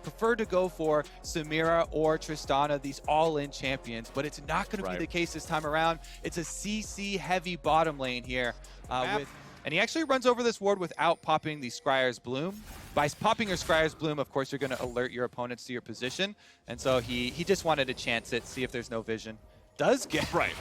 prefer to go for Samira or Tristana, these all-in champions, but it's not going to be the case this time around. It's a CC heavy bottom lane here and he actually runs over this ward without popping the Scryer's Bloom. By popping your Scryer's Bloom, of course, you're going to alert your opponents to your position. And so he just wanted to chance it, see if there's no vision. Does get... Right.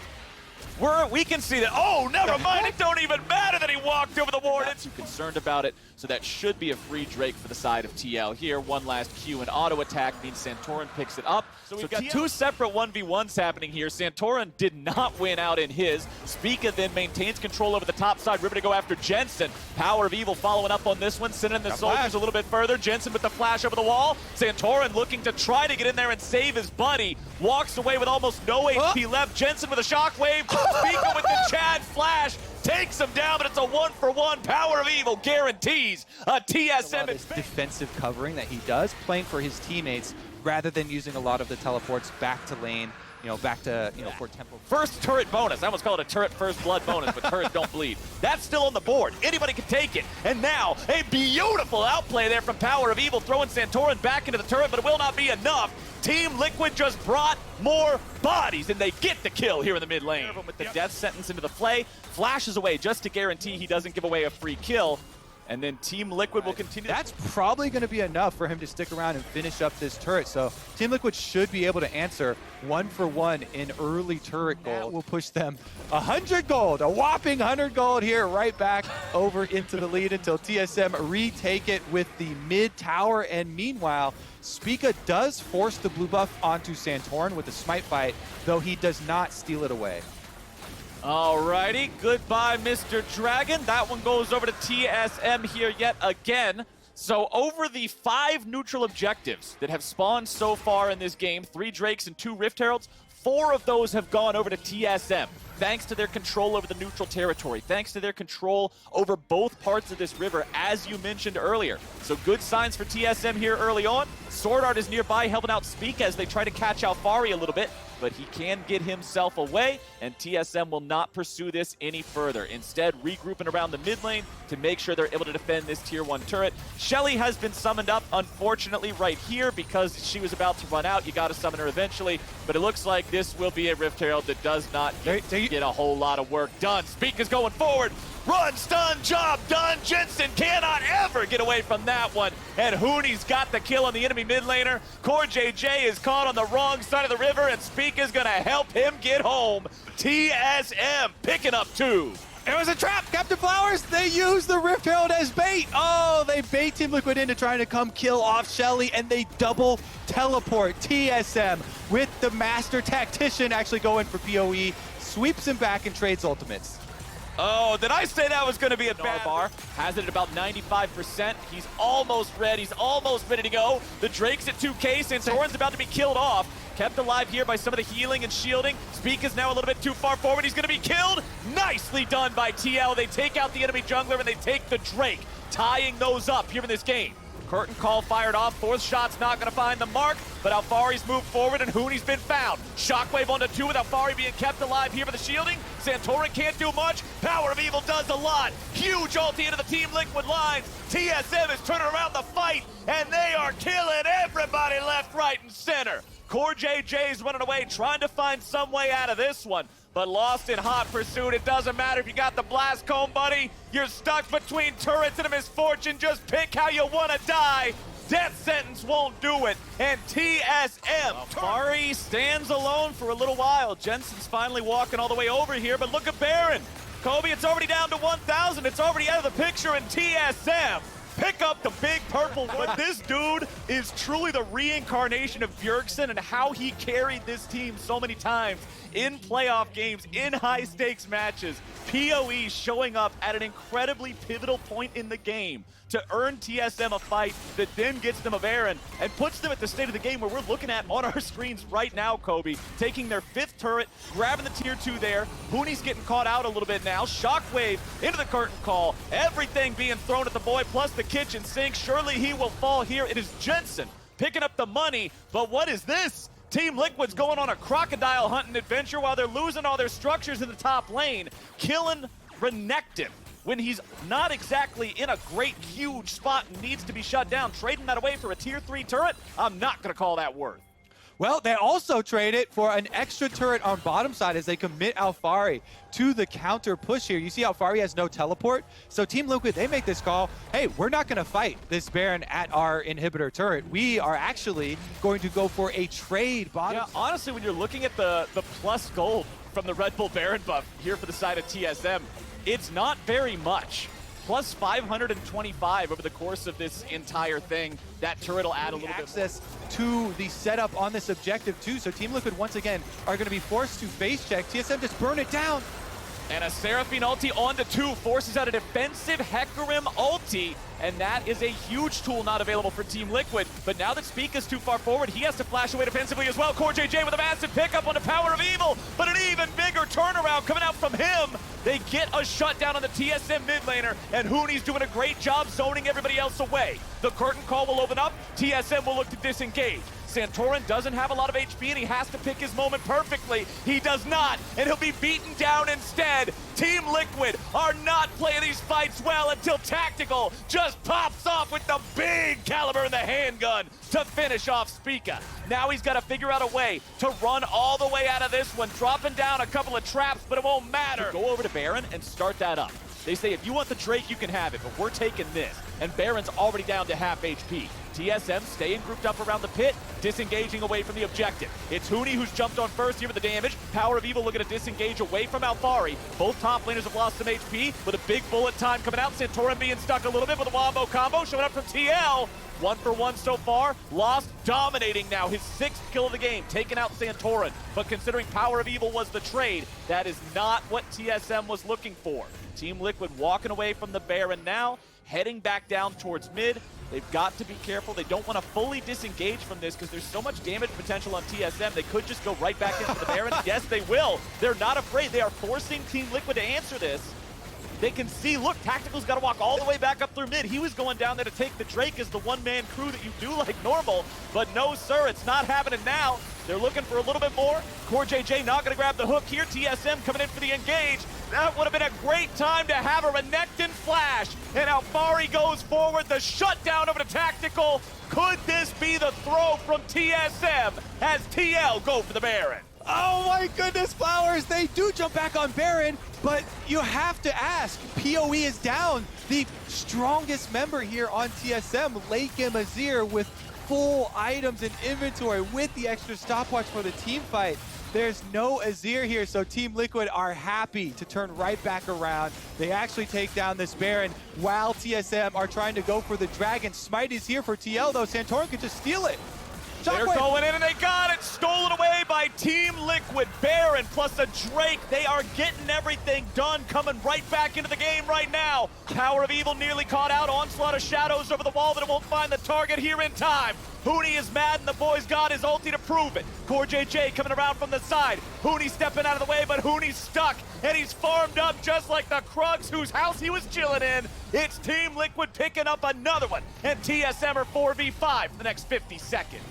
We can see that. Oh, never mind. It don't even matter that he walked over the ward. It's concerned about it. So that should be a free Drake for the side of TL here. One last Q and auto attack means Santorin picks it up. So we've got two separate 1v1s happening here. Santorin did not win out in his. Spica then maintains control over the top side. River to go after Jensen. Power of Evil following up on this one. Sending the soldiers a little bit further. Jensen with the flash over the wall. Santorin looking to try to get in there and save his buddy. Walks away with almost no HP left. Jensen with a shockwave. Spica with the Chad flash. Takes him down, but it's a 1-for-1. Power of Evil guarantees a TSM. This defensive covering that he does, playing for his teammates, rather than using a lot of the teleports back to lane, back to, for tempo. First turret bonus. I almost call it a turret first blood bonus, but turrets don't bleed. That's still on the board. Anybody can take it. And now, a beautiful outplay there from Power of Evil, throwing Santorin back into the turret, but it will not be enough. Team Liquid just brought more bodies, and they get the kill here in the mid lane. With the death sentence into the play, flashes away just to guarantee he doesn't give away a free kill. And then Team Liquid will continue. That's probably going to be enough for him to stick around and finish up this turret. So Team Liquid should be able to answer 1-for-1 in early turret gold. That will push them 100 gold, a whopping 100 gold here, right back over into the lead until TSM retake it with the mid tower. And meanwhile, Spica does force the blue buff onto Santorin with the smite fight, though he does not steal it away. Alrighty, goodbye, Mr. Dragon. That one goes over to TSM here yet again. So over the 5 neutral objectives that have spawned so far in this game, 3 Drakes and 2 Rift Heralds, 4 of those have gone over to TSM. Thanks to their control over the neutral territory, thanks to their control over both parts of this river, as you mentioned earlier. So good signs for TSM here early on. Sword Art is nearby, helping out Speak as they try to catch Alfari a little bit, but he can get himself away, and TSM will not pursue this any further. Instead, regrouping around the mid lane to make sure they're able to defend this tier 1 turret. Shelly has been summoned up, unfortunately, right here because she was about to run out. You got to summon her eventually, but it looks like this will be a Rift Herald that does not get a whole lot of work done. Speak is going forward. Run, stun, job done. Jensen cannot ever get away from that one. And Hooney's got the kill on the enemy mid laner. Core JJ is caught on the wrong side of the river, and Speak is going to help him get home. TSM picking up 2. It was a trap! Captain Flowers, they use the Rift Herald as bait! Oh, they bait Team Liquid into trying to come kill off Shelly, and they double teleport TSM with the Master Tactician actually going for PoE, sweeps him back and trades ultimates. Oh, did I say that was going to be a bad bar? Has it at about 95%. He's almost ready. He's almost ready to go. The Drake's at 2K. Santorin's about to be killed off. Kept alive here by some of the healing and shielding. Speak is now a little bit too far forward. He's going to be killed. Nicely done by TL. They take out the enemy jungler and they take the Drake, tying those up here in this game. Curtain call fired off. 4th shot's not going to find the mark, but Alfari's moved forward and Hooney's been found. Shockwave onto 2 with Alfari being kept alive here for the shielding. Santorin can't do much. Power of Evil does a lot. Huge ulti into the Team Liquid lines. TSM is turning around the fight, and they are killing everybody left, right, and center. Core JJ's running away, trying to find some way out of this one, but lost in hot pursuit. It doesn't matter if you got the blast cone, buddy. You're stuck between turrets and a misfortune. Just pick how you want to die. Death sentence won't do it. And TSM. Alfari stands alone for a little while. Jensen's finally walking all the way over here, but look at Baron. Kobe, it's already down to 1,000. It's already out of the picture, and TSM pick up the big purple. But this dude is truly the reincarnation of Bjergsen and how he carried this team so many times in playoff games, in high-stakes matches. PoE showing up at an incredibly pivotal point in the game to earn TSM a fight that then gets them a Baron and puts them at the state of the game where we're looking at on our screens right now, Kobe, taking their 5th turret, grabbing the tier 2 there. Hooney's getting caught out a little bit now. Shockwave into the curtain call. Everything being thrown at the boy, plus the kitchen sink. Surely he will fall here. It is Jensen picking up the money, but what is this? Team Liquid's going on a crocodile hunting adventure while they're losing all their structures in the top lane, killing Renekton. when he's not exactly in a great, huge spot and needs to be shut down. Trading that away for a tier 3 turret, I'm not going to call that worth. Well, they also trade it for an extra turret on bottom side as they commit Alphari to the counter push here. You see Alphari has no teleport, so Team Liquid, they make this call, hey, we're not going to fight this Baron at our inhibitor turret. We are actually going to go for a trade bottom. Yeah, honestly, when you're looking at the plus gold from the Red Bull Baron buff here for the side of TSM, it's not very much. Plus 525 over the course of this entire thing. That turret will add a little bit more access to the setup on this objective too. So Team Liquid once again are going to be forced to face check. TSM just burn it down. And a Seraphine ulti onto 2 forces out a defensive Hecarim ulti, and that is a huge tool not available for Team Liquid. But now that Spica's too far forward, he has to flash away defensively as well. KazaLoLLCShighlights with a massive pickup on the Power of Evil, but an even bigger turnaround coming out from him. They get a shutdown on the TSM mid laner, and Hooney's doing a great job zoning everybody else away. The curtain call will open up. TSM will look to disengage. Santorin doesn't have a lot of HP, and he has to pick his moment perfectly. He does not, and he'll be beaten down instead. Team Liquid are not playing these fights well until Tactical just pops off with the big caliber in the handgun to finish off Spica. Now he's got to figure out a way to run all the way out of this one, dropping down a couple of traps, but it won't matter. Go over to Baron and start that up. They say if you want the Drake, you can have it, but we're taking this. And Baron's already down to half HP. TSM staying grouped up around the pit, disengaging away from the objective. It's Hooney who's jumped on first here with the damage. Power of Evil looking to disengage away from Alphari. Both top laners have lost some HP with a big bullet time coming out. Santorin being stuck a little bit with a wombo combo showing up from TL. 1 for 1 so far. Lost, dominating now. His 6th kill of the game, taking out Santorin. But considering Power of Evil was the trade, that is not what TSM was looking for. Team Liquid walking away from the Baron now, heading back down towards mid. They've got to be careful. They don't want to fully disengage from this because there's so much damage potential on TSM. They could just go right back into the Baron. Yes, they will. They're not afraid. They are forcing Team Liquid to answer this. They can see, look, Tactical's got to walk all the way back up through mid. He was going down there to take the Drake as the one-man crew that you do like normal. But no, sir, it's not happening now. They're looking for a little bit more. KazaLoLLCShighlights not going to grab the hook here. TSM coming in for the engage. That would have been a great time to have a Renekton flash. And Alphari goes forward. The shutdown over to Tactical. Could this be the throw from TSM as TL go for the Baron? Oh my goodness, Flowers, they do jump back on Baron, but you have to ask, PoE is down. The strongest member here on TSM, late game Azir, with full items and inventory with the extra stopwatch for the team fight. There's no Azir here, so Team Liquid are happy to turn right back around. They actually take down this Baron while TSM are trying to go for the Dragon. Smite is here for TL, though. Santorin could just steal it. They're going in and they got it. Stolen away by Team Liquid. Baron plus a Drake. They are getting everything done. Coming right back into the game right now. Power of Evil nearly caught out. Onslaught of Shadows over the wall, but it won't find the target here in time. Hooney is mad and the boys got his ulti to prove it. KazaLoLLCShighlights coming around from the side. Hooney stepping out of the way, but Hooney's stuck. And he's farmed up just like the Krugs whose house he was chilling in. It's Team Liquid picking up another one. And TSM are 4v5 for the next 50 seconds.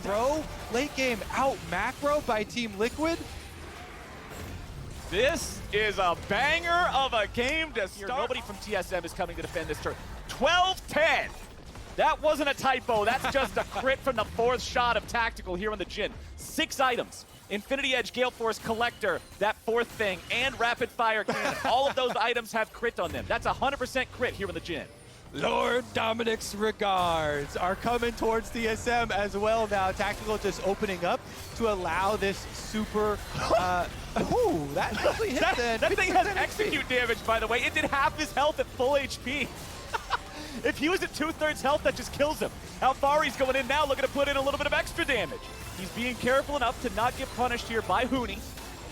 Throw late game out macro by Team Liquid. This is a banger of a game to start. Nobody from TSM is coming to defend this turn. 12-10. That wasn't a typo. That's just a crit from the 4th shot of Tactical here on the Jhin. 6 items. Infinity Edge, Gale Force, Collector, that 4th thing, and Rapid Fire Cannon. All of those items have crit on them. That's 100% crit here on the Jhin. Lord Dominic's regards are coming towards TSM as well now. Tactical just opening up to allow this super... ooh, that actually hit then. That thing has execute damage, by the way. It did half his health at full HP. If he was at 2/3 health, that just kills him. Alphari's going in now, looking to put in a little bit of extra damage. He's being careful enough to not get punished here by Hooney.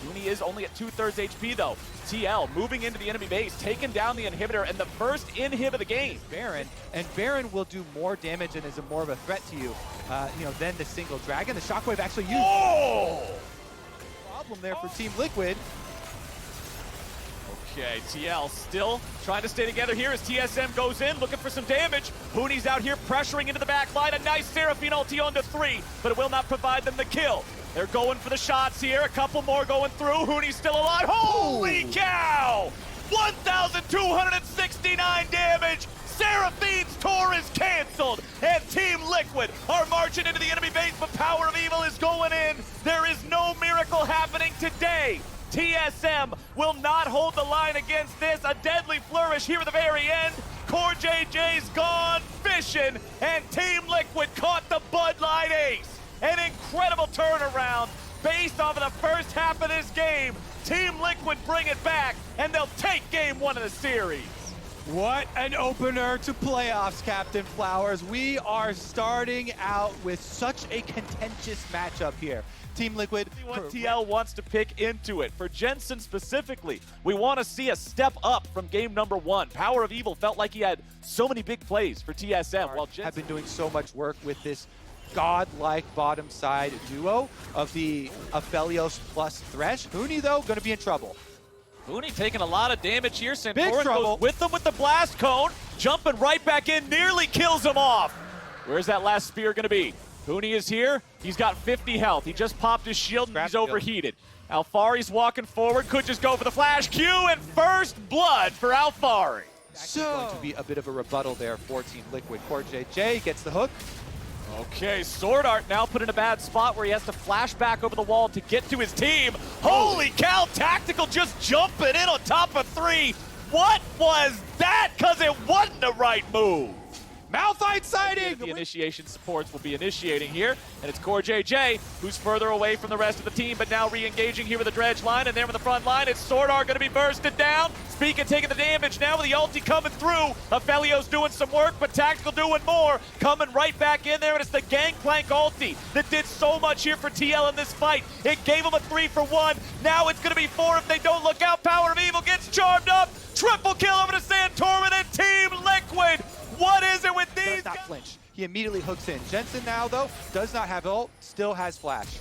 Hooney is only at 2/3 HP though. TL moving into the enemy base, taking down the inhibitor, and the first inhib of the game. Baron, and Baron will do more damage and is more of a threat to you, than the single dragon. The shockwave actually used. Oh! Problem there for Team Liquid. Okay, TL still trying to stay together here as TSM goes in, looking for some damage. Hooney's out here pressuring into the back line. A nice Seraphine ulti onto 3, but it will not provide them the kill. They're going for the shots here. A couple more going through. Hooney's still alive. Holy cow! 1,269 damage. Seraphine's tour is canceled, and Team Liquid are marching into the enemy base, but Power of Evil is going in. There is no miracle happening today. TSM will not hold the line against this. A deadly flourish here at the very end. CoreJJ's gone fishing, and Team Liquid caught the Bud Light ace. An incredible turnaround based off of the first half of this game. Team Liquid bring it back, and they'll take game one of the series. What an opener to playoffs, Captain Flowers. We are starting out with such a contentious matchup here. Team Liquid. What TL wants to pick into it. For Jensen specifically, we want to see a step up from game number one. Power of Evil felt like he had so many big plays for TSM. While Jensen have been doing so much work with this godlike bottom side duo of the Aphelios plus Thresh. Huni, though, going to be in trouble. Huni taking a lot of damage here. Big Santorin trouble. goes with him with the blast cone, jumping right back in, nearly kills him off. Where's that last spear going to be? Huni is here. He's got 50 health. He just popped his shield and he's overheated. Alfari's walking forward, could just go for the flash Q, and first blood for Alfari. So going to be a bit of a rebuttal there for Team Liquid. CoreJJ gets the hook. Okay, Sword Art now put in a bad spot where he has to flash back over the wall to get to his team. Holy cow, Tactical just jumping in on top of three. What was that? Because it wasn't the right move. Malphite sighting! The initiation supports will be initiating here, and it's CoreJJ who's further away from the rest of the team, but now re-engaging here with the dredge line, and there in the front line, it's Sword Art going to be bursted down. Speaker taking the damage now with the ulti coming through. Aphelios doing some work, but Tactical doing more. Coming right back in there, and it's the Gangplank ulti that did so much here for TL in this fight. It gave him a 3-for-1. Now it's going to be 4 if they don't look out. Power of Evil gets charmed up. Triple kill over to Santorin and Team Liquid. What is it with these guys? Does not flinch. He immediately hooks in. Jensen now, though, does not have ult, still has flash.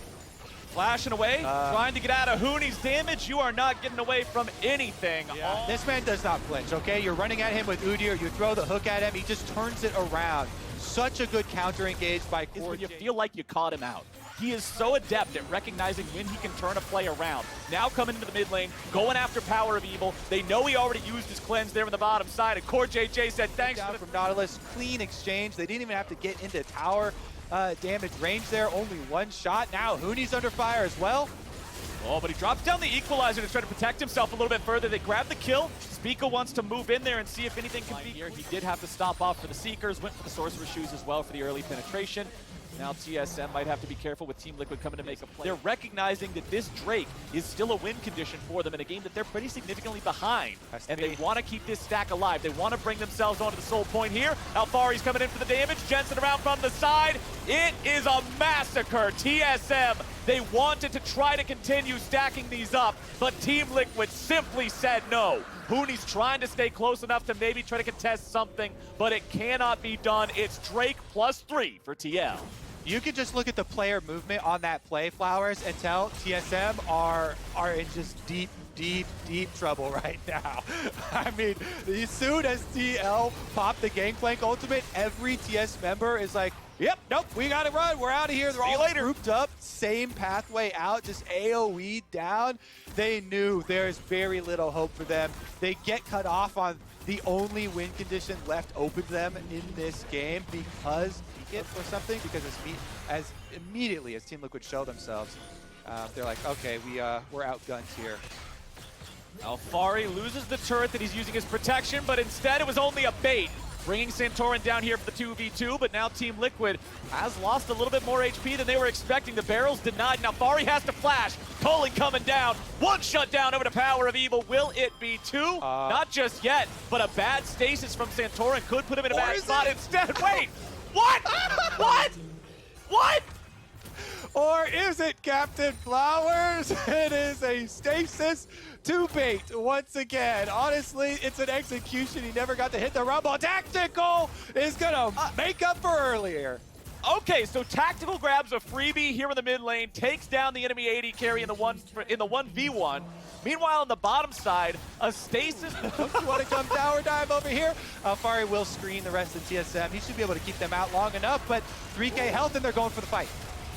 Flashing away, trying to get out of Huni's damage. You are not getting away from anything. Yeah. This man does not flinch, okay? You're running at him with Udyr, you throw the hook at him, he just turns it around. Such a good counter engage by Core. When you feel like you caught him out. He is so adept at recognizing when he can turn a play around. Now coming into the mid lane, going after Power of Evil. They know he already used his cleanse there on the bottom side, and CoreJJ said thanks down from Nautilus. Clean exchange. They didn't even have to get into tower damage range there. Only one shot. Now Huni's under fire as well. Oh, but he drops down the equalizer to try to protect himself a little bit further. They grab the kill. Spica wants to move in there and see if anything can be here. He did have to stop off for the Seekers, went for the Sorcerer Shoes as well for the early penetration. Now TSM might have to be careful with Team Liquid coming to make a play. They're recognizing that this Drake is still a win condition for them in a game that they're pretty significantly behind. And they want to keep this stack alive. They want to bring themselves onto the soul point here. Alfari's coming in for the damage. Jensen around from the side. It is a massacre. TSM, they wanted to try to continue stacking these up, but Team Liquid simply said no. Huni's trying to stay close enough to maybe try to contest something, but it cannot be done. It's Drake +3 for TL. You can just look at the player movement on that play, Flowers, and tell TSM are in just deep trouble right now. I mean, as soon as TL popped the Gangplank ultimate, every TS member is like, yep, nope, we gotta run, we're out of here. They're all grouped up, same pathway out, just AoE down. They knew there's very little hope for them. They get cut off on the only win condition left open to them in this game because or something, because as immediately as Team Liquid show themselves, they're like, okay, we're outgunned here. Alfari loses the turret that he's using as protection, but instead it was only a bait. Bringing Santorin down here for the 2v2, but now Team Liquid has lost a little bit more HP than they were expecting. The barrel's denied. Now Alfari has to flash. Colin coming down. One shutdown over to Power of Evil. Will it be two? Not just yet, but a bad stasis from Santorin could put him in a bad spot instead. Wait! What? What? Or is it Captain Flowers? It is a stasis to bait once again. Honestly, it's an execution. He never got to hit the rumble. Tactical is gonna make up for earlier. Okay, so Tactical grabs a freebie here in the mid lane, takes down the enemy AD carry in the 1v1. Meanwhile, on the bottom side, a stasis. You want to come tower dive over here? Alfari will screen the rest of TSM. He should be able to keep them out long enough, but 3k health and they're going for the fight.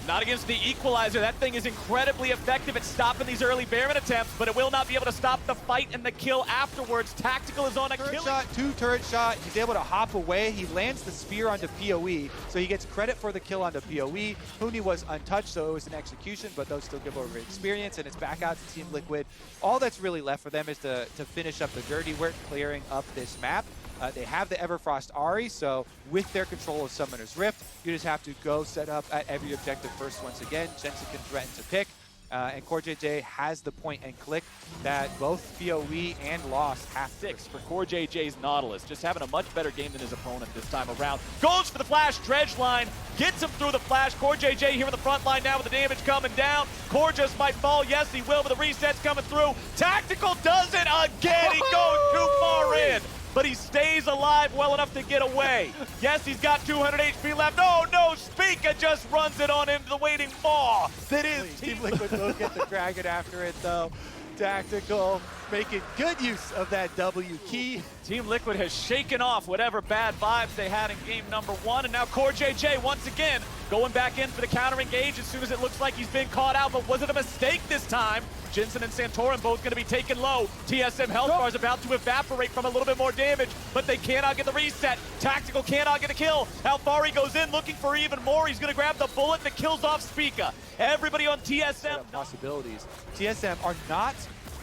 Not against the equalizer. That thing is incredibly effective at stopping these early Baron attempts, but it will not be able to stop the fight and the kill afterwards. Tactical is on a kill shot, 2 turret shot. He's able to hop away. He lands the spear onto PoE, so he gets credit for the kill onto PoE. Huni was untouched, so it was an execution, but those still give over experience, and it's back out to Team Liquid. All that's really left for them is to finish up the dirty work, clearing up this map. They have the Everfrost Ahri, so with their control of Summoner's Rift, you just have to go set up at every objective first once again. Jensen can threaten to pick, and CoreJJ has the point and click that both PoE and Lost have to. 6 for CoreJJ's Nautilus, just having a much better game than his opponent this time around. Goes for the flash, dredge line, gets him through the flash. CoreJJ here in the front line now with the damage coming down. Core just might fall, yes he will, but the reset's coming through. Tactical does it again, he goes too far in. But he stays alive well enough to get away. Yes, he's got 200 HP left. Oh no, Spica just runs it on into the waiting maw. That is Team Liquid will get the dragon after it though. Tactical making good use of that W key. Team Liquid has shaken off whatever bad vibes they had in game number 1, and now CoreJJ once again going back in for the counter engage as soon as it looks like he's been caught out, but was it a mistake this time? Jensen and Santorin both going to be taken low. TSM health bar is about to evaporate from a little bit more damage, but they cannot get the reset. Tactical cannot get a kill. Alfari goes in looking for even more. He's going to grab the bullet that kills off Spica. Everybody on TSM. Possibilities. TSM are not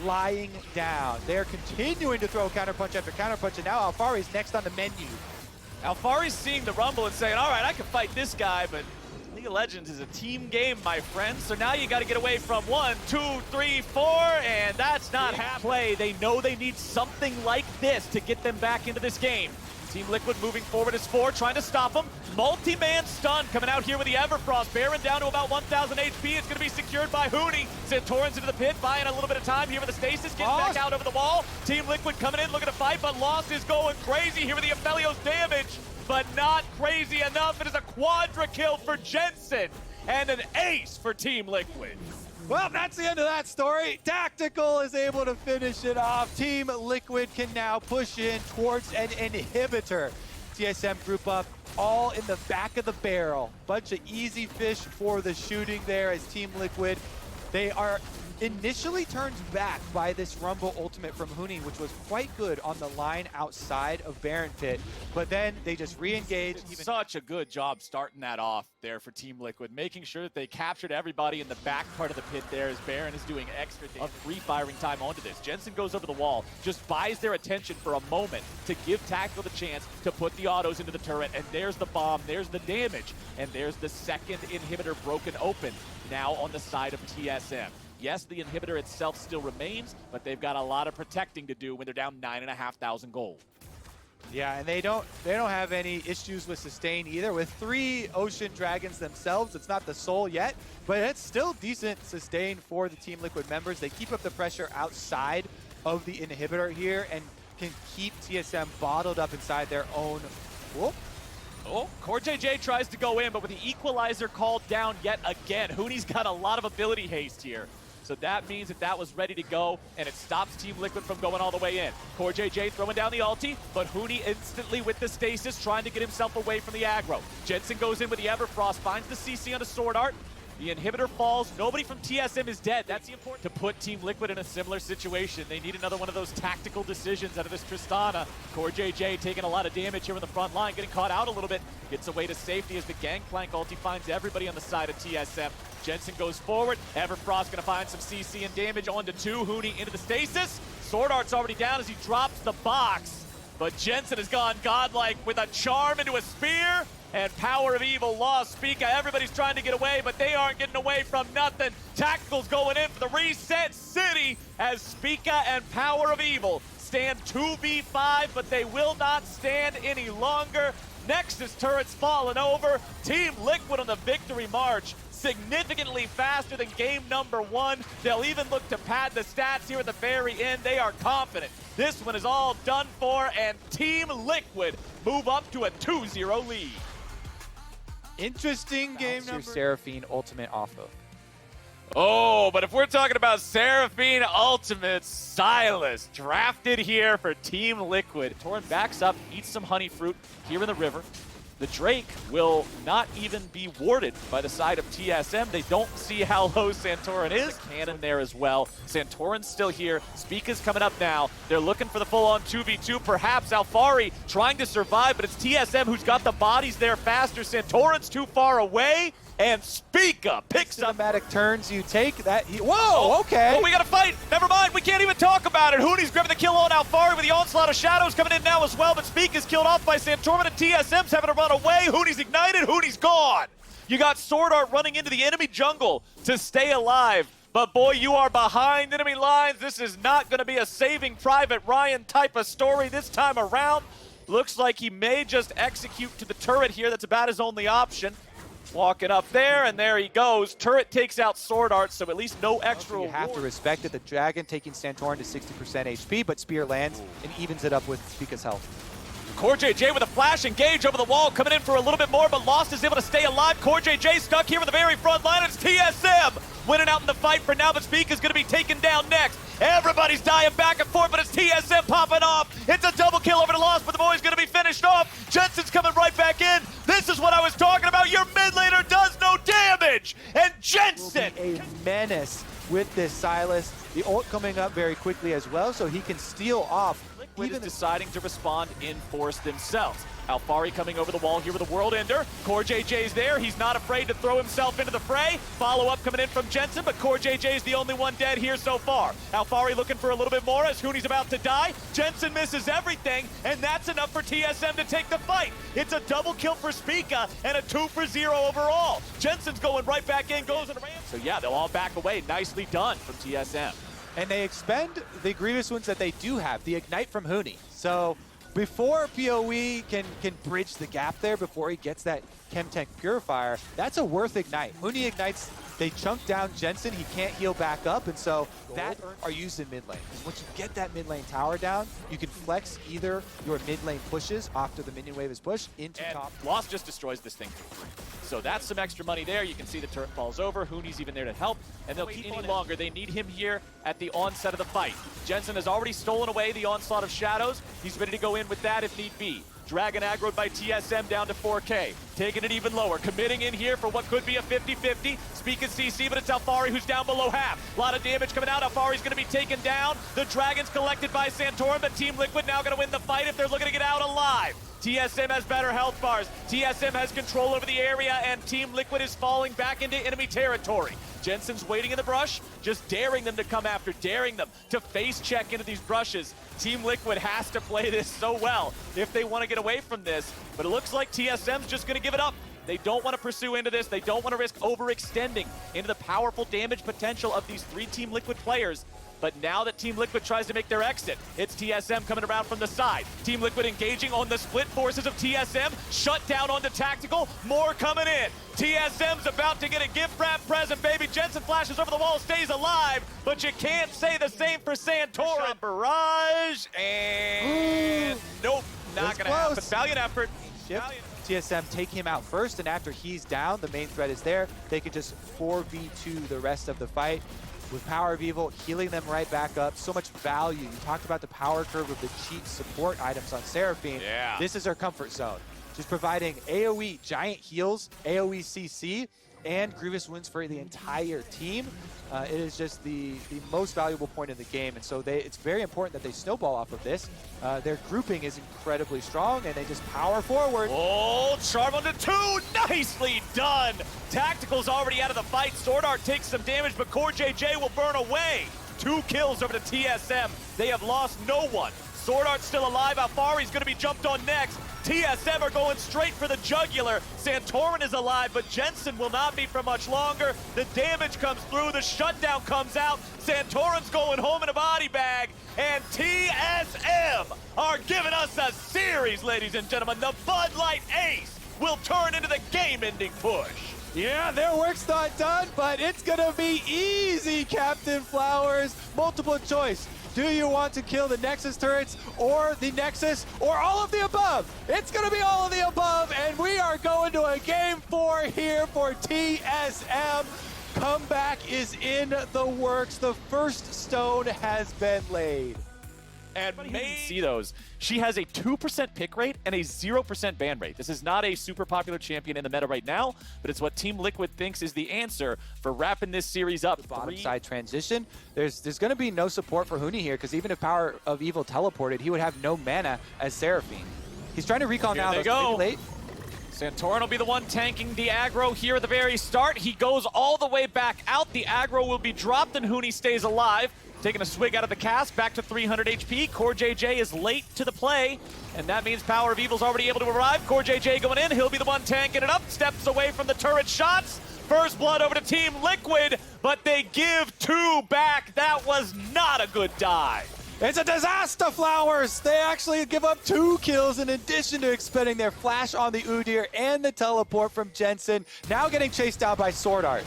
lying down. They're continuing to throw counterpunch after counterpunch, and now Alfari's next on the menu. Alfari's seeing the rumble and saying, all right, I can fight this guy, but League of Legends is a team game, my friend. So now you got to get away from 1, 2, 3, 4, and that's not half play. They know they need something like this to get them back into this game. Team Liquid moving forward as 4, trying to stop him. Multi-man stun coming out here with the Everfrost. Baron down to about 1,000 HP. It's going to be secured by Huni. Santorin's into the pit, buying a little bit of time here with the stasis. Getting back out over the wall. Team Liquid coming in, looking to fight, but Lost is going crazy here with the Aphelios damage. But not crazy enough. It is a quadra kill for Jensen and an ace for Team Liquid. Well, that's the end of that story. Tactical is able to finish it off. Team Liquid can now push in towards an inhibitor. TSM group up all in the back of the barrel. Bunch of easy fish for the shooting there as Team Liquid. They are initially turned back by this Rumble ultimate from Huni, which was quite good on the line outside of Baron Pit, but then they just re-engage. Such a good job starting that off there for Team Liquid, making sure that they captured everybody in the back part of the pit there as Baron is doing extra of free firing time onto this. Jensen goes over the wall, just buys their attention for a moment to give Tactical the chance to put the autos into the turret, and there's the bomb, there's the damage, and there's the second inhibitor broken open now on the side of TSM. Yes, the inhibitor itself still remains, but they've got a lot of protecting to do when they're down 9,500 gold. Yeah, and they don't have any issues with sustain either. With 3 Ocean Dragons themselves, it's not the soul yet, but it's still decent sustain for the Team Liquid members. They keep up the pressure outside of the inhibitor here and can keep TSM bottled up inside their own. Whoop. Oh, CoreJJ tries to go in, but with the equalizer called down yet again, Huni's got a lot of ability haste here. So that means that that was ready to go, and it stops Team Liquid from going all the way in. CoreJJ throwing down the ulti, but Huni instantly with the stasis, trying to get himself away from the aggro. Jensen goes in with the Everfrost, finds the CC on a Sword Art. The inhibitor falls. Nobody from TSM is dead. That's the important to put Team Liquid in a similar situation. They need another one of those tactical decisions out of this Tristana. CoreJJ taking a lot of damage here in the front line, getting caught out a little bit. Gets away to safety as the Gangplank ulti finds everybody on the side of TSM. Jensen goes forward. Everfrost gonna find some CC and damage onto 2. Huni into the stasis. Sword Art's already down as he drops the box. But Jensen has gone godlike with a charm into a spear. And Power of Evil lost Spica. Everybody's trying to get away, but they aren't getting away from nothing. Tactical's going in for the reset city as Spica and Power of Evil stand 2v5, but they will not stand any longer. Nexus turret's fallen over. Team Liquid on the victory march, significantly faster than game number 1. They'll even look to pad the stats here at the very end. They are confident this one is all done for, and Team Liquid move up to a 2-0 lead. Interesting game number. Seraphine ultimate off of. Oh, but if we're talking about Seraphine Ultimate, Silas drafted here for Team Liquid. Torin backs up, eats some honey fruit here in the river. the Drake will not even be warded by the side of TSM. They don't see how low Santorin is. The cannon there as well. Santorin's still here. Spica's coming up now. They're looking for the full-on 2v2. Perhaps Alfari trying to survive, but it's TSM who's got the bodies there faster. Santorin's too far away, and Spica picks up. Cinematic turns you take that. Whoa, okay. Oh, we got to fight. Never mind. We can't even talk about it. Hooney's grabbing the kill on Alfari with the onslaught of shadows coming in now as well, but Spica's killed off by Santorin, and TSM's having to run away. Hooney's ignited. Hooney's gone. You got Sword Art running into the enemy jungle to stay alive. But boy, you are behind enemy lines. This is not going to be a Saving Private Ryan type of story this time around. Looks like he may just execute to the turret here. That's about his only option. Walking up there, and there he goes. Turret takes out Sword Art, so at least no extra You have to respect it. The Dragon taking Santorin to 60% HP, but Spear lands and evens it up with Spica's health. CoreJJ with a flash engage over the wall, coming in for a little bit more, but Lost is able to stay alive. CoreJJ stuck here with the very front line. It's TSM winning out in the fight for now, but Spica's going to be taken down next. Everybody's dying back and forth, but it's TSM popping off. It's a double kill over to Lost, but the boy's going to be finished off. Jensen's coming right back in. This is what I was talking about. Your mid laner does no damage, and Jensen will be a menace with this Silas. The ult coming up very quickly as well, so he can steal off. Even deciding to respond in force themselves. Alfari coming over the wall here with a World Ender. CoreJJ's there. He's not afraid to throw himself into the fray. Follow-up coming in from Jensen, but CoreJJ's the only one dead here so far. Alfari looking for a little bit more as Hooney's about to die. Jensen misses everything, and that's enough for TSM to take the fight. It's a double kill for Spica and a 2-for-0 overall. Jensen's going right back in, goes in a ramp. So yeah, they'll all back away. Nicely done from TSM. And they expend the Grievous Wounds that they do have, the Ignite from Hooney. So before PoE can bridge the gap there, before he gets that Chem Tank Purifier, that's a worth Ignite. Hooney ignites, they chunk down Jensen, he can't heal back up, and so that are used in mid lane. Once you get that mid lane tower down, you can flex either your mid lane pushes after the minion wave is pushed into and top. Lost just destroys this thing for free. So that's some extra money there. You can see the turret falls over. Hooney's even there to help, and they'll keep any longer. They need him here at the onset of the fight. Jensen has already stolen away the onslaught of shadows. He's ready to go in with that if need be. Dragon aggroed by TSM down to 4K. Taking it even lower. Committing in here for what could be a 50-50. Speaking CC, but it's Alfari who's down below half. A lot of damage coming out. Alfari's going to be taken down. The Dragon's collected by Santorin, but Team Liquid now going to win the fight if they're looking to get out alive. TSM has better health bars. TSM has control over the area, and Team Liquid is falling back into enemy territory. Jensen's waiting in the brush, just daring them to come after, daring them to face check into these brushes. Team Liquid has to play this so well if they want to get away from this, but it looks like TSM's just going to give it up. They don't want to pursue into this. They don't want to risk overextending into the powerful damage potential of these three Team Liquid players. But now that Team Liquid tries to make their exit, it's TSM coming around from the side. Team Liquid engaging on the split forces of TSM, shut down onto Tactical, more coming in. TSM's about to get a gift wrap present, baby. Jensen flashes over the wall, stays alive, but you can't say the same for Santorin. Barrage, and nope, not gonna happen. Valiant effort. TSM take him out first, and after he's down, the main threat is there. They could just 4v2 the rest of the fight. With Power of Evil, healing them right back up. So much value. You talked about the power curve of the cheap support items on Seraphine. Yeah. This is our comfort zone. Just providing AoE giant heals, AoE CC, and Grievous Wounds for the entire team. It is just the most valuable point in the game, and so it's very important that they snowball off of this. Their grouping is incredibly strong, and they just power forward. Oh, Charm onto two, nicely done! Tactical's already out of the fight. Sword Art takes some damage, but CoreJJ will burn away. 2 kills over to TSM. They have lost no one. Sword Art's still alive. Alfari's going to be jumped on next. TSM are going straight for the jugular. Santorin is alive, but Jensen will not be for much longer. The damage comes through. The shutdown comes out. Santorin's going home in a body bag. And TSM are giving us a series, ladies and gentlemen. The Bud Light Ace will turn into the game-ending push. Yeah, their work's not done, but it's gonna be easy, Captain Flowers. Multiple choice. Do you want to kill the Nexus turrets or the Nexus or all of the above? It's gonna be all of the above, and we are going to a game 4 here for TSM. Comeback is in the works. The first stone has been laid. And may see those. She has a 2% pick rate and a 0% ban rate. This is not a super popular champion in the meta right now, but it's what Team Liquid thinks is the answer for wrapping this series up. The bottom side transition. There's going to be no support for Huni here, because even if Power of Evil teleported, he would have no mana as Seraphine. He's trying to recall now. They go. Late. Santorin will be the one tanking the aggro here at the very start. He goes all the way back out. The aggro will be dropped and Huni stays alive. Taking a swig out of the cast, back to 300 HP. KazaLoLLCShighlights is late to the play, and that means Power of Evil's already able to arrive. KazaLoLLCShighlights going in, he'll be the one tanking it up, steps away from the turret shots. First blood over to Team Liquid, but they give 2 back. That was not a good dive. It's a disaster, Flowers! They actually give up 2 kills in addition to expending their flash on the Udyr and the teleport from Jensen, now getting chased down by Sword Art.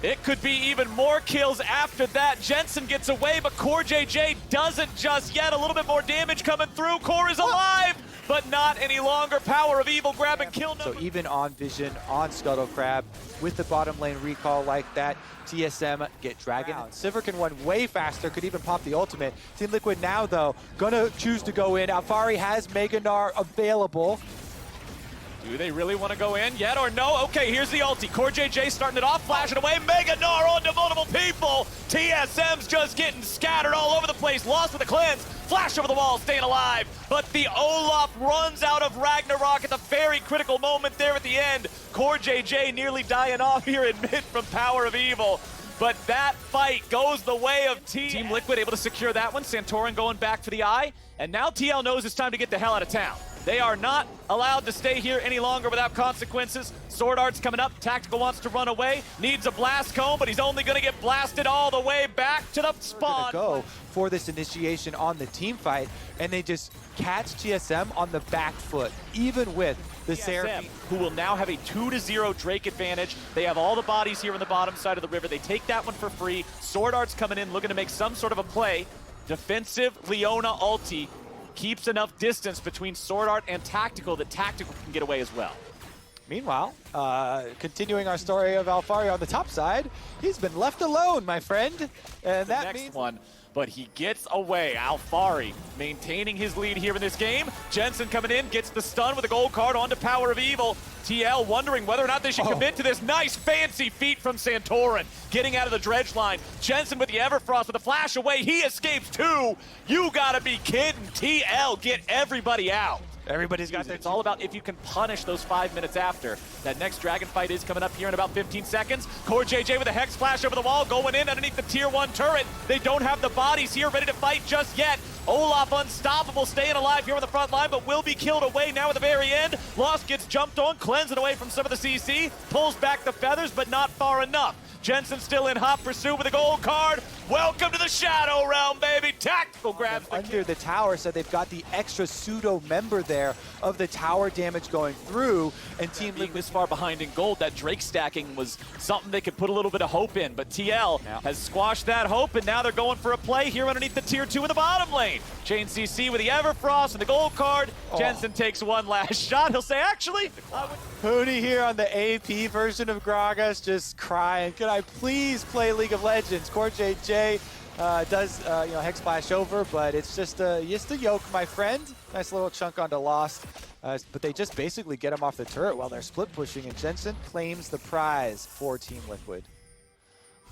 It could be even more kills after that. Jensen gets away, but KazaLoLLCShighlights doesn't just yet. A little bit more damage coming through. Core is alive, but not any longer. Power of Evil grabbing kill number. So even on Vision, on Scuttle Crab, with the bottom lane recall like that, TSM get Dragon. Sivir can run way faster, could even pop the ultimate. Team Liquid now, though, gonna choose to go in. Alfari has Meganar available. Do they really want to go in yet or no? Okay, here's the ulti. KazaLoLLCShighlights starting it off, flashing away. Meganar onto multiple people. TSM's just getting scattered all over the place. Lost with a cleanse. Flash over the wall, staying alive. But the Olaf runs out of Ragnarok at the very critical moment there at the end. KazaLoLLCShighlights nearly dying off here in mid from Power of Evil. But that fight goes the way of Team Liquid, able to secure that one. Santorin going back for the eye. And now TL knows it's time to get the hell out of town. They are not allowed to stay here any longer without consequences. Sword Art's coming up. Tactical wants to run away. Needs a blast cone, but he's only going to get blasted all the way back to the spawn. Go for this initiation on the team fight, and they just catch TSM on the back foot, even with the Seraphine, who will now have a 2-0 Drake advantage. They have all the bodies here on the bottom side of the river. They take that one for free. Sword Art's coming in, looking to make some sort of a play. Defensive Leona ulti keeps enough distance between Sword Art and Tactical that Tactical can get away as well. Meanwhile, continuing our story of Alfari on the top side, he's been left alone, my friend. And that means one. But he gets away. Alfari maintaining his lead here in this game. Jensen coming in, gets the stun with a gold card onto Power of Evil. TL wondering whether or not they should commit to this nice fancy feat from Santorin. Getting out of the dredge line. Jensen with the Everfrost with a flash away. He escapes too. You gotta be kidding. TL, get everybody out. Everybody's got their... It's all about if you can punish those 5 minutes after. That next dragon fight is coming up here in about 15 seconds. KazaLoLLCShighlights with a Hex Flash over the wall, going in underneath the Tier 1 turret. They don't have the bodies here ready to fight just yet. Olaf unstoppable, staying alive here on the front line, but will be killed away now at the very end. Lost gets jumped on, cleansing away from some of the CC. Pulls back the feathers, but not far enough. Jensen still in hot pursuit with a gold card. Welcome to the Shadow Realm, baby. Tactical grabs under the tower, so they've got the extra pseudo member there of the tower damage going through. And Team Liquid this far behind in gold, that Drake stacking was something they could put a little bit of hope in. But TL has squashed that hope, and now they're going for a play here underneath the Tier 2 in the bottom lane. Chain CC with the Everfrost and the gold card. Jensen takes one last shot. He'll say, actually, Huni here on the AP version of Gragas, just crying. Can I please play League of Legends? KazaLoLLCShighlights does Hex Flash over, but it's just a yoke, my friend. Nice little chunk onto Lost, but they just basically get him off the turret while they're split pushing, and Jensen claims the prize for Team Liquid.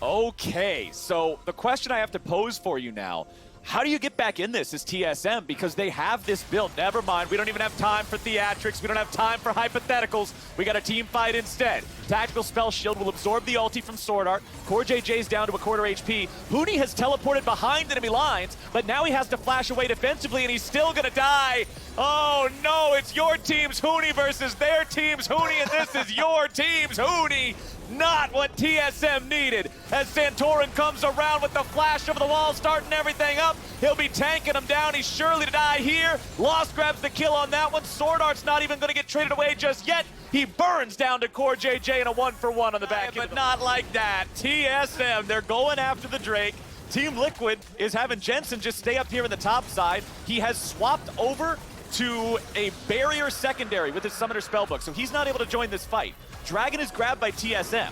Okay, so the question I have to pose for you now, how do you get back in this as TSM? Because they have this built. Never mind, we don't even have time for theatrics. We don't have time for hypotheticals. We got a team fight instead. Tactical Spell Shield will absorb the ulti from Sword Art. KazaLoLLCShighlights down to a quarter HP. Huni has teleported behind enemy lines, but now he has to flash away defensively, and he's still gonna die. Oh no, it's your team's Huni versus their team's Huni, and this is your team's Huni. Not what TSM needed. As Santorin comes around with the flash over the wall, starting everything up. He'll be tanking him down. He's surely to die here. Lost grabs the kill on that one. Sword Art's not even going to get traded away just yet. He burns down to KazaLoLLCShighlights in a 1-for-1 on the back. But not like that. TSM, they're going after the Drake. Team Liquid is having Jensen just stay up here in the top side. He has swapped over to a barrier secondary with his Summoner Spellbook, so he's not able to join this fight. Dragon is grabbed by TSM.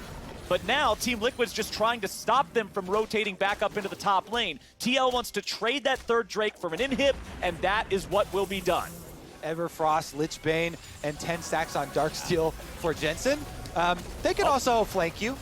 But now Team Liquid's just trying to stop them from rotating back up into the top lane. TL wants to trade that third Drake for an inhib, and that is what will be done. Everfrost, Lichbane, and 10 stacks on Darksteel for Jensen. They can also flank you.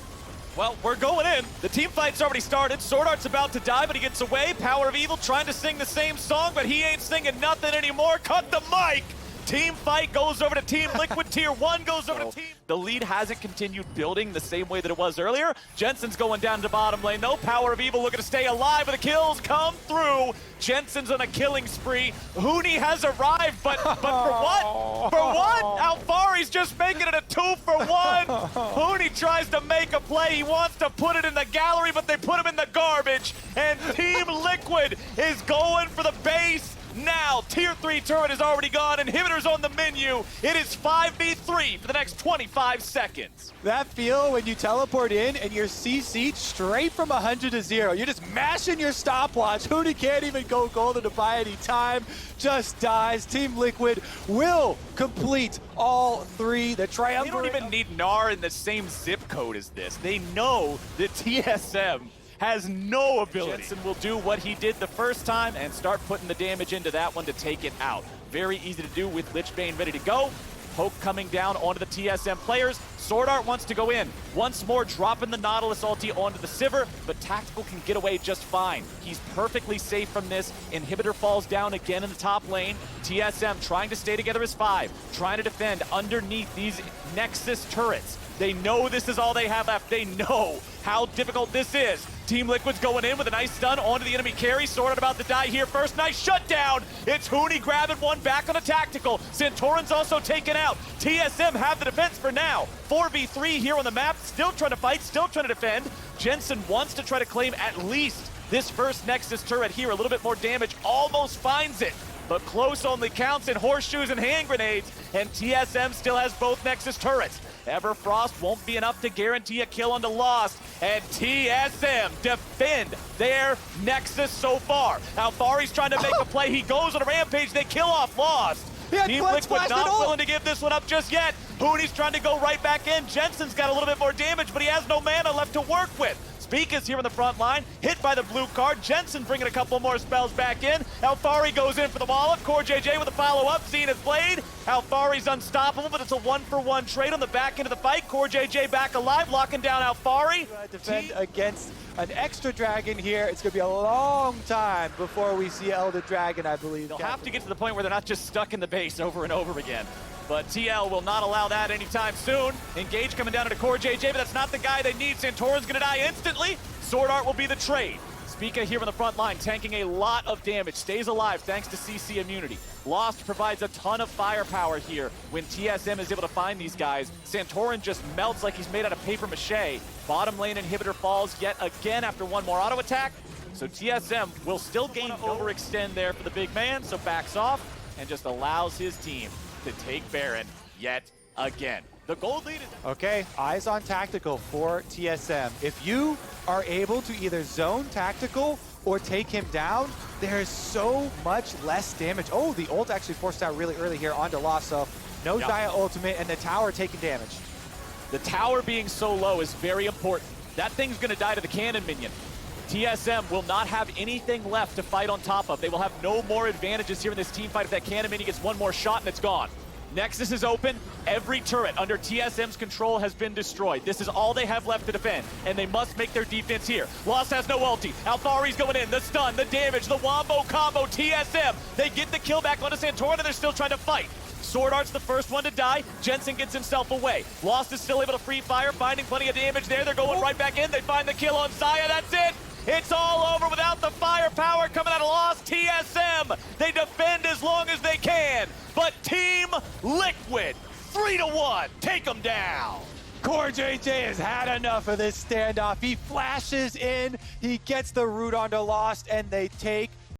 Well, we're going in. The team fight's already started. Sword Art's about to die, but he gets away. Power of Evil trying to sing the same song, but he ain't singing nothing anymore. Cut the mic! Team fight goes over to Team Liquid. Tier 1 goes over to Team... The lead hasn't continued building the same way that it was earlier. Jensen's going down to bottom lane, though. Power of Evil looking to stay alive, but the kills come through. Jensen's on a killing spree. Huni has arrived, but for what? For what? Alfari's just making it a 2-for-1. Huni tries to make a play. He wants to put it in the gallery, but they put him in the garbage. And Team Liquid is going for the base. Now, Tier 3 turret is already gone. Inhibitors on the menu. It is 5v3 for the next 25 seconds. That feel when you teleport in and you're CC'd straight from 100 to 0. You're just mashing your stopwatch. Huni can't even go golden to buy any time. Just dies. Team Liquid will complete all three. The triumvirate. They don't even need Gnar in the same zip code as this. They know that TSM has no ability. Jensen will do what he did the first time and start putting the damage into that one to take it out. Very easy to do with Lichbane ready to go. Poke coming down onto the TSM players. Sword Art wants to go in. Once more, dropping the Nautilus ulti onto the Sivir, but Tactical can get away just fine. He's perfectly safe from this. Inhibitor falls down again in the top lane. TSM trying to stay together as 5, trying to defend underneath these Nexus turrets. They know this is all they have left. They know how difficult this is. Team Liquid's going in with a nice stun onto the enemy carry. Sword Art about to die here first. Nice shutdown. It's Huni grabbing one back on a tactical. Santorin's also taken out. TSM have the defense for now. 4v3 here on the map. Still trying to fight, still trying to defend. Jensen wants to try to claim at least this first Nexus turret here. A little bit more damage. Almost finds it. But close only counts in horseshoes and hand grenades. And TSM still has both Nexus turrets. Everfrost won't be enough to guarantee a kill onto Lost, and TSM defend their Nexus so far. Alfari's trying to make a play. He goes on a rampage. They kill off Lost. Team Liquid not willing to give this one up just yet. Huni's trying to go right back in. Jensen's got a little bit more damage, but he has no mana left to work with. Speaka's here on the front line, hit by the blue card. Jensen bringing a couple more spells back in. Alfari goes in for the wall-up. CoreJJ with a follow-up, seeing his blade. Alfari's unstoppable, but it's a 1-for-1 trade on the back end of the fight. CoreJJ back alive, locking down Alfari. Defend against an extra dragon here. It's going to be a long time before we see Elder Dragon, I believe. They'll have to get to the point where they're not just stuck in the base over and over again. But TL will not allow that anytime soon. Engage coming down into CoreJJ, but that's not the guy they need. Santorin's gonna die instantly. Sword Art will be the trade. Spica here on the front line, tanking a lot of damage. Stays alive thanks to CC immunity. Lost provides a ton of firepower here when TSM is able to find these guys. Santorin just melts like he's made out of paper mache. Bottom lane inhibitor falls yet again after one more auto attack. So TSM will still gain overextend there for the big man, so backs off and just allows his team to take Baron yet again. The gold lead is... Okay, eyes on Tactical for TSM. If you are able to either zone Tactical or take him down, there's so much less damage. Oh, the ult actually forced out really early here onto Lost, so no Dia ultimate and the tower taking damage. The tower being so low is very important. That thing's gonna die to the cannon minion. TSM will not have anything left to fight on top of. They will have no more advantages here in this team fight if that cannon minion gets one more shot and it's gone. Nexus is open. Every turret under TSM's control has been destroyed. This is all they have left to defend, and they must make their defense here. Lost has no ulti. Alfari's going in. The stun, the damage, the wombo combo. TSM, they get the kill back onto Santorin, and they're still trying to fight. Sword Art's the first one to die. Jensen gets himself away. Lost is still able to free fire, finding plenty of damage there. They're going right back in. They find the kill on Xayah. That's it. It's all over without the firepower coming out of Lost. TSM, they defend as long as they can. But Team Liquid, 3-1, take them down. CoreJJ has had enough of this standoff. He flashes in, he gets the root onto Lost, and they take